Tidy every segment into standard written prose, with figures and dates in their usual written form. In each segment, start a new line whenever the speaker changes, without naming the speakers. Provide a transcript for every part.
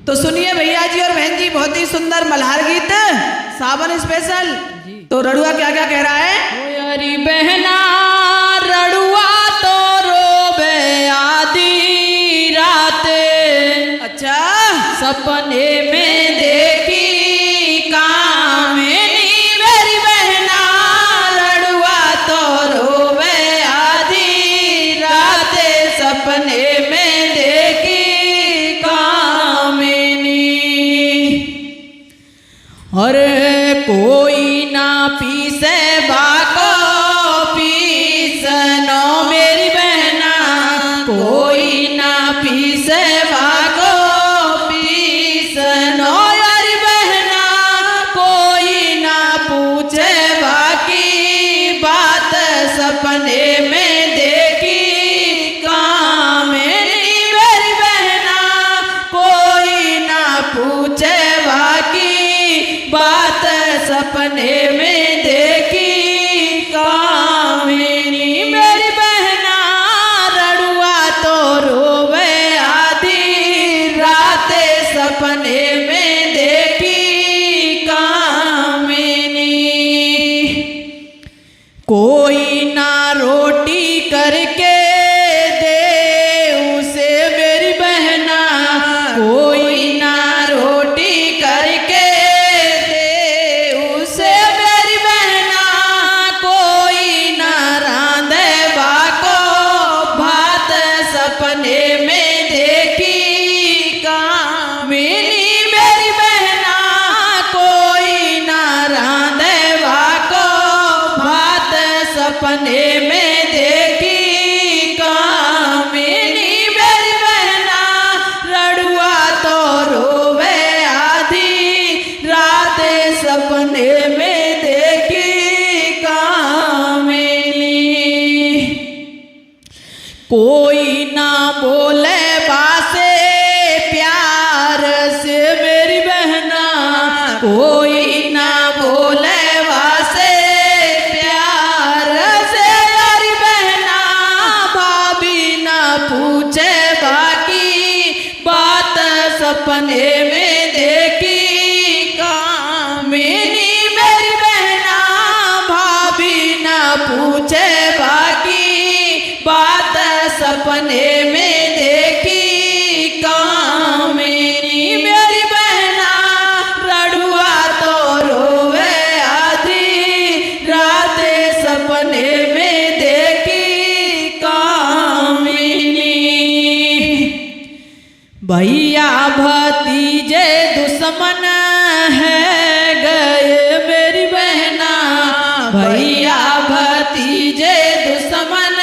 तो सुनिए भैया जी और बहन जी, बहुत ही सुंदर मल्हार गीत सावन स्पेशल। तो रड़ुआ क्या क्या कह रहा है?
अरे बहना रड़ुआ तो रोबे आधी रात,
अच्छा,
सपने में देखी कामिनी मेरी बहना, रड़ुआ तो रोबे आधी रात, सपने में देखी कामिनी। और कोई ना पीसे बाको पीसनो मेरी बहना, कोई ना पीसे बाको पीसनो यारी बहना, कोई ना पूछे बाकी बात, सपने में देखी कामिनी मेरी बहना, कोई ना पूछे बाकी बात, सपने में देखी कामिनी मेरी बहना, रड़ुआ तो रोवे आधी रात, सपने में देखी कामिनी। कोई ना रोटी करके दे उसे मेरी बहना, कोई ना रोटी करके सपने में देखी कामिनी मेरी बहना, कोई ना रांधवा को भात, सपने में देखी कामिनी मेरी बहना, रड़ुआ तो रोवे आधी रात, सपने में देखी कामिनी। कोई ना बोले बासे प्यार से मेरी बहना, कोई ना बोले बासे प्यार से यारी बहना, भाभी ना पूछे बाकी बात, सपने में देखी कामिनी मेरी बहना, भाभी ना पूछे बाकी बात, सपने में देखी कामिनी मेरी बहना, रड़ुआ तो रोवे आधी रात, सपने में देखी कामिनी। भैया भतीजे दुश्मन है गए मेरी बहना, भैया भतीजे दुश्मन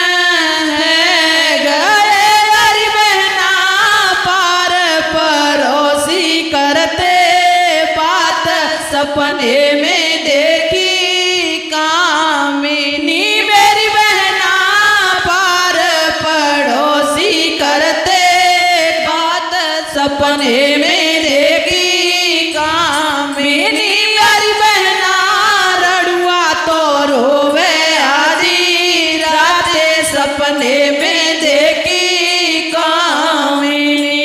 सपने में देखी कामिनी मेरी बहना, पार पड़ोसी करते बात, सपने में देखी कामिनी मेरी बहना, रड़ुआ तो रोवे आधी रात, सपने में देखी कामिनी।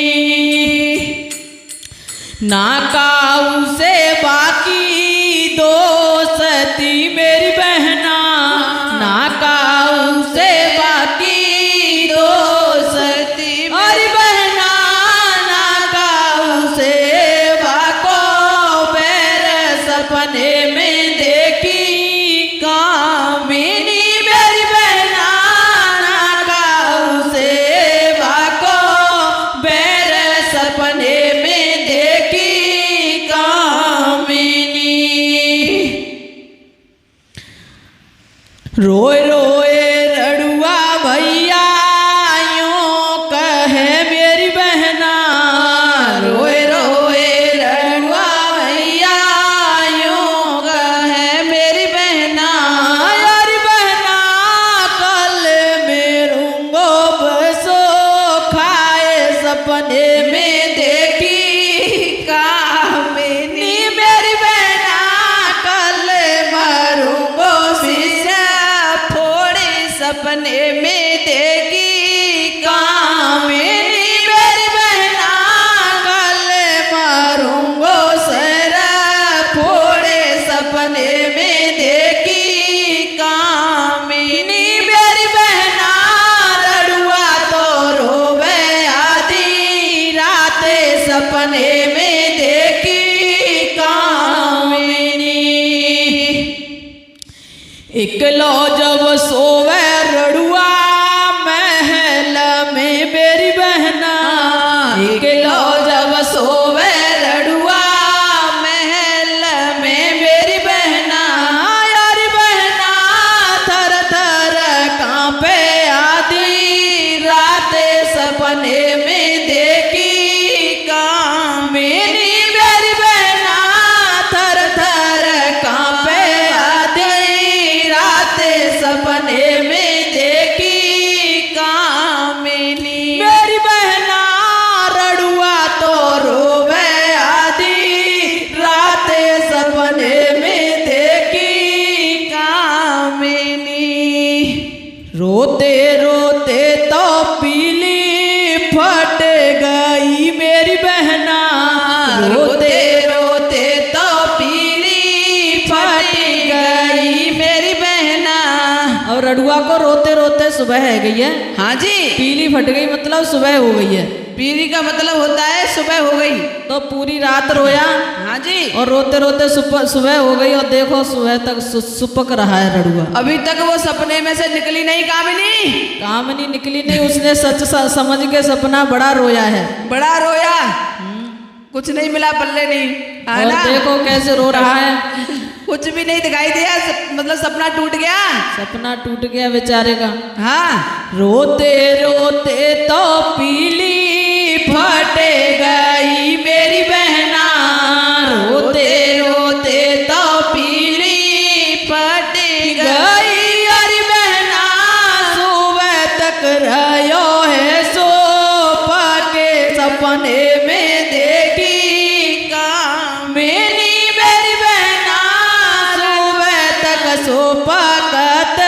ना काऊ से बाकी दोस्ती मेरी बहना, ना काऊ से बाकी दोस्ती मेरी बहना, ना काऊ से बाको बैर, सपने में देखी कामिनी मेरी बहना, ना काऊ से बाको बैर, सपने में देखी कामिनी। राते सपने में देखी कामिनी। इकलो जब सोवे रड़ुआ महल में मेरी बहना, इकलो जब सोवे रड़ुआ महल में मेरी बहना, यारी बहना थर थर कांपे आधी राते सपने में देखी कामिनी। मेरी बहना थर थर कांपे आधी राते सपने में देखी कामिनी। मेरी बहना रड़ुआ तो रोवे आधी राते सपने में देखी कामिनी। रोते रोते तो पीली फट गई मेरी बहना, रोते रोते तो पीली फट गई मेरी बहना। और रड़ुआ को रोते रोते सुबह है गई है।
हाँ जी,
पीली फट गई मतलब सुबह हो गई है।
पीली का मतलब होता है सुबह हो गई।
तो पूरी रात रोया।
हाँ जी,
और रोते रोते सुबह हो गई। और देखो सुबह तक सुपक रहा है रड़ुआ।
अभी तक वो सपने में से निकली नहीं कामिनी।
कामिनी निकली नहीं, उसने सच समझ के सपना बड़ा रोया है।
बड़ा रोया, कुछ नहीं मिला, पल्ले नहीं, है
और
ना?
देखो कैसे रो रहा है।
कुछ भी नहीं दिखाई दिया, मतलब सपना टूट गया।
सपना टूट गया बेचारे का।
हाँ,
रोते रोते तो पीली फट गई मेरी बहना, रोते रोते तो पीली फट गई अरे बहना। सुबह तक रहो है सो के सपने में देखी कामिनी। मेरी बहना सुबह तक सो पकत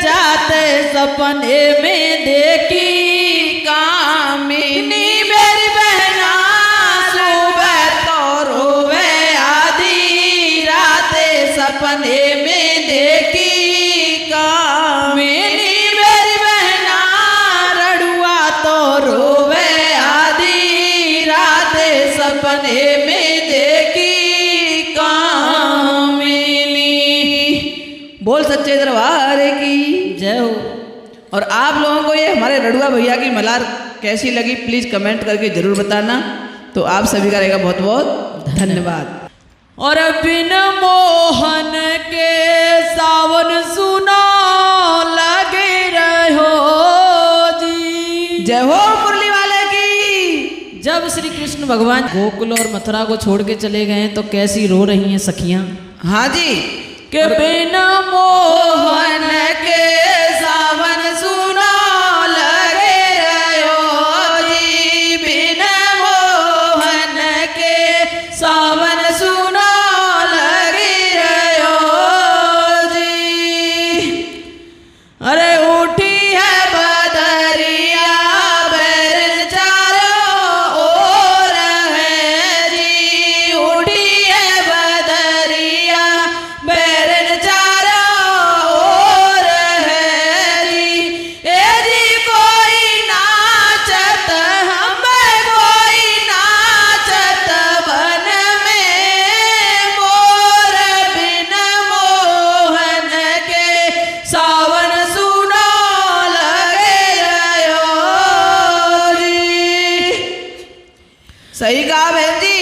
जाते सपने में देखी कामिनी। मेरी बहना सुबह तो रोवे आधी राते सपने में देखी कामिनी। मेरी बहना रड़ुआ तो रोवे आधी राते सपने में देखी कामिनी।
बोल सच्चे दरबार की
जय हो।
और आप लोगों को ये हमारे रड़ुआ भैया की मल्हार कैसी लगी प्लीज कमेंट करके जरूर बताना। तो आप सभी का रहेगा बहुत बहुत धन्यवाद।
और बिन मोहन के सावन सुनो लगे रहो जी।
जय हो मुरली वाले की।
जब श्री कृष्ण भगवान गोकुल और मथुरा को छोड़ के चले गए तो कैसी रो रही हैं सखियां।
हाँ जी,
के बिन मोहन के सावन सुनो लगे रहो जी। बिन मोहन के सावन सुनो लगे रहो जी। अरे उठी है बदरिया बैरन चारों ओर है जी। उठी है बदरिया बैरन चारों ओर है जी। ए जी कोई नाचत हमें कोई नाचत बन में मोर। बिन मोहन के सावन सुनो लगे रहो जी।
सही कहा बहन जी।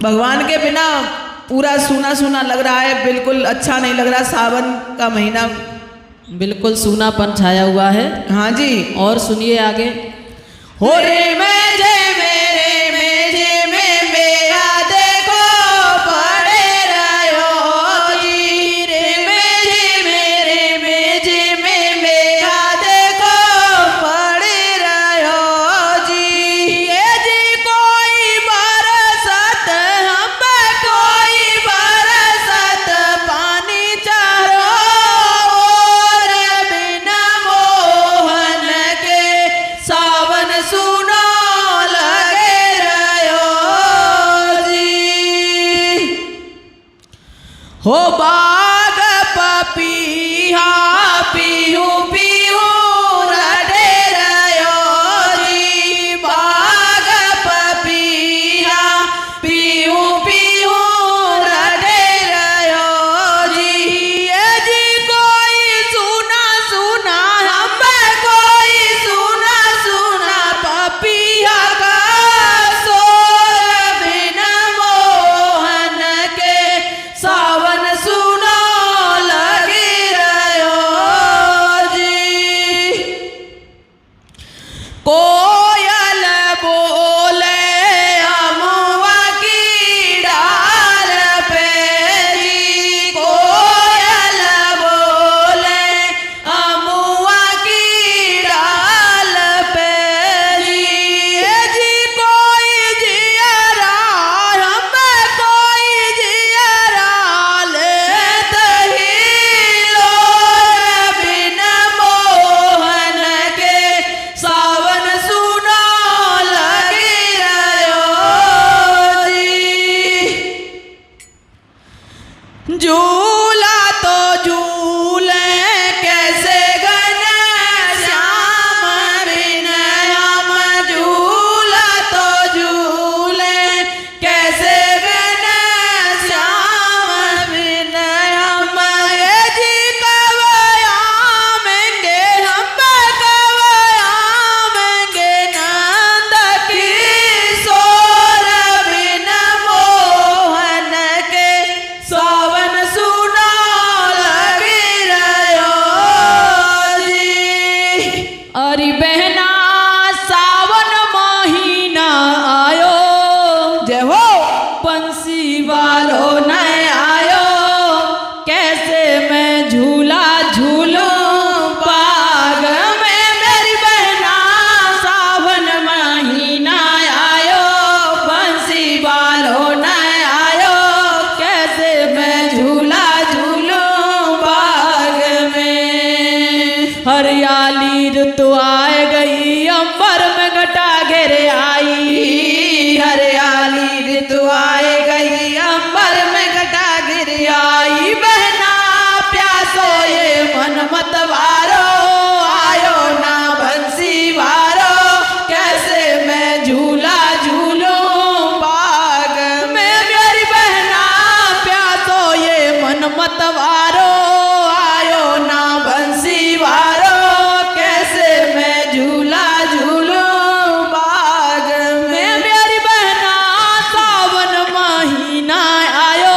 भगवान के बिना पूरा सूना सूना लग रहा है, बिल्कुल अच्छा नहीं लग रहा। सावन का महीना,
बिल्कुल सूनापन छाया हुआ है।
हाँ जी।
और सुनिए आगे। हो रे मेरे में मेरा देखो पड़े रहो जी। रे मेरे में मेरा देखो पड़े रहो जी। ये जी कोई बरसत हम कोई बरसत पानी चारों ओर। बिन मोहन के सावन सुनो लगे रहो जी। हो बाग पपीहा पीहू पीहू रटे रहो जी। बाग मतवारो आयो ना बंसी वारो, कैसे मैं झूला झूलूं बाग में। मेरी बहना सावन महीना आयो,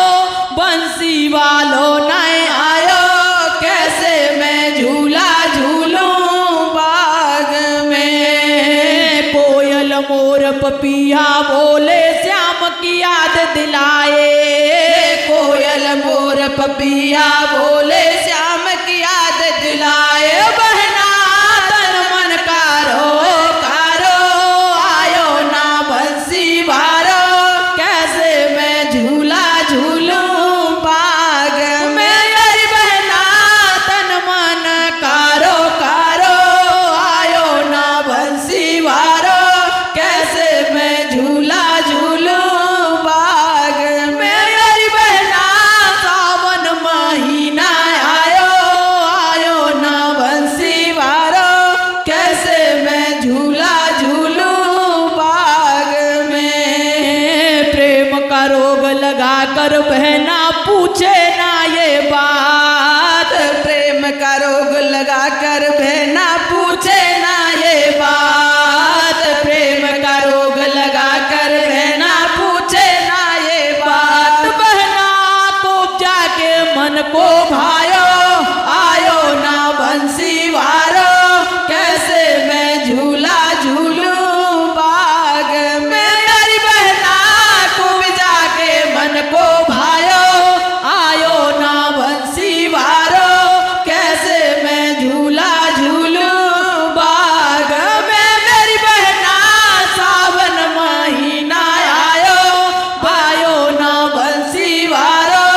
बंसी वालो नहीं आयो, कैसे मैं झूला झूलूं बाग में। कोयल मोर पपिया बोले श्याम की याद दिलाए, कोयल मोर पपिया बोले श्याम की याद दिलाए। बहना तन मन कारो कारो आयो ना बंसी वारो, कैसे मैं झूला झूलूं बाग में। मेरी बहना तन मन कारो कारो आयो ना बंसी वारो, कैसे मैं झूला झूलूं बाग में। मेरी बहना सावन महीना आयो, आयो ना बंसी वारो, कैसे मैं झूला झूलूं बाग में। प्रेम का रोग लगा कर बहना पूछे ना ये बात, प्रेम का रोग लगा कर बहना पूछे ना ये बात, प्रेम का रोग लगा कर बहना पूछे ना ये बात। बहना को जाके मन को भायो, आयो ना बंसी वारो, कैसे मैं झूला झूलूं बाग में। मेरी बहना को जाके मन को भायो, आयो ना बंसी वारो, कैसे मैं झूला झूलूं बाग में। मेरी बहना सावन महीना आयो, आयो ना बंसी वारो,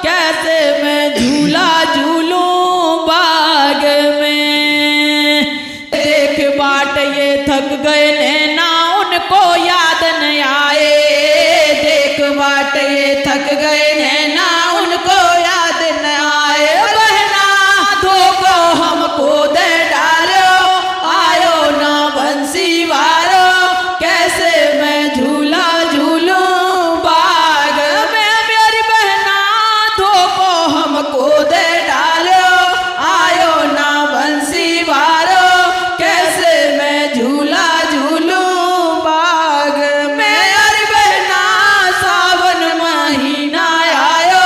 कैसे मैं झूला झूलूं बाग में। देख बाट ये थक गए नैना उनको याद न आए, देख बाट ये थक गए नैना उनको याद न आए। बहना धोखो हमको दे डालो, आयो ना बंसी वारो, कैसे मैं झूला झूलूं बाग में। मेरी बहना धोखो हमको दे डालो, आयो ना बंसी वारो, कैसे मैं झूला झूलूं बाग में। मेरी बहना सावन महीना आयो,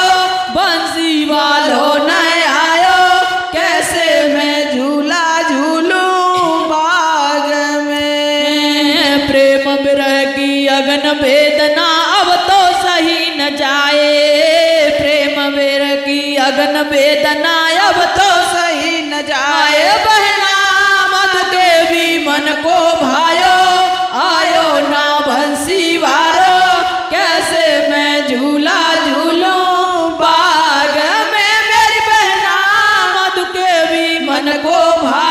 बंसी वालो नहीं आयो, कैसे मैं झूला झूलूं बाग में। प्रेम विरह की अगन वेदना अब तो सही न जाए, प्रेम विरह की अगन वेदना अब तो सही न जाए। बहना मधु के भी मन को भायो, आयो ना बंसी वारो, कैसे मैं झूला झूलूं बाग में। मेरी बहना मधु के भी मन को भायो,